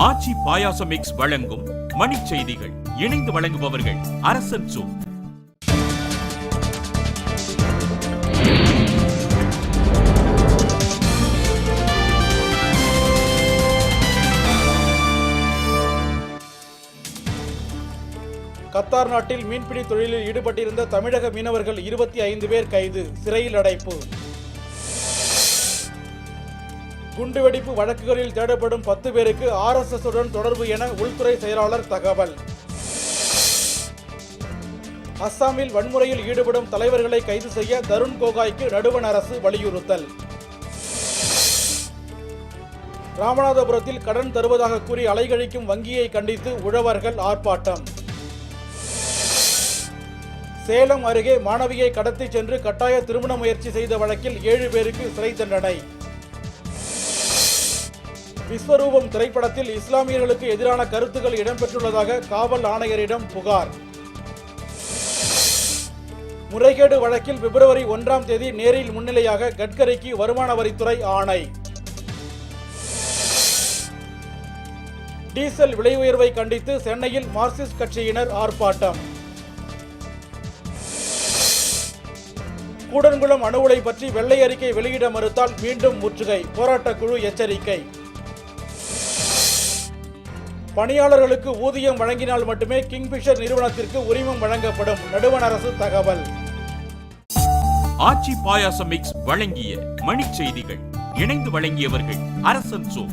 ஆச்சி பாயாசம் mix வழங்கும் மணிச் செய்திகள். இணைந்து வழங்குபவர்கள் அரசன் சூ. கத்தார் நாட்டில் மீன்பிடி தொழிலில் ஈடுபட்டிருந்த தமிழக மீனவர்கள் 25 பேர் கைது, சிறையில் அடைப்பு. குண்டுவெடிப்பு வழக்குகளில் தேடப்படும் 10 பேருக்கு RSS உடன் தொடர்பு என உள்துறை செயலாளர் தகவல். அஸ்ஸாமில் வன்முறையில் ஈடுபடும் தலைவர்களை கைது செய்ய தருண் கோகாய்க்கு நடுவண் அரசு வலியுறுத்தல். ராமநாதபுரத்தில் கடன் தருவதாக கூறி அலைகழிக்கும் வங்கியை கண்டித்து உழவர்கள் ஆர்ப்பாட்டம். சேலம் அருகே மாணவியை கடத்திச் சென்று கட்டாய திருமண முயற்சி செய்த வழக்கில் 7 பேருக்கு சிறை தண்டனை. விஸ்வரூபம் திரைப்படத்தில் இஸ்லாமியர்களுக்கு எதிரான கருத்துக்கள் இடம்பெற்றுள்ளதாக காவல் ஆணையரிடம் புகார். முறைகேடு வழக்கில் பிப்ரவரி 1ஆம் தேதி நேரில் முன்னிலையாக கட்கரிக்கு வருமான வரித்துறை ஆணை. டீசல் விலை உயர்வை கண்டித்து சென்னையில் மார்க்சிஸ்ட் கட்சியினர் ஆர்ப்பாட்டம். கூடன்குளம் அணு உலை பற்றி வெள்ளை அறிக்கை வெளியிட மறுத்தால் மீண்டும் முற்றுகை, போராட்டக் குழு எச்சரிக்கை. பணியாளர்களுக்கு ஊதியம் வழங்கினால் மட்டுமே கிங்பிஷர் நிறுவனத்திற்கு உரிமம் வழங்கப்படும், நடுவண் அரசு தகவல். ஆச்சி பாயாசம் மிக்ஸ் வழங்கிய மணிச் செய்திகள். இணைந்து வழங்கியவர்கள் அரசன் சூ.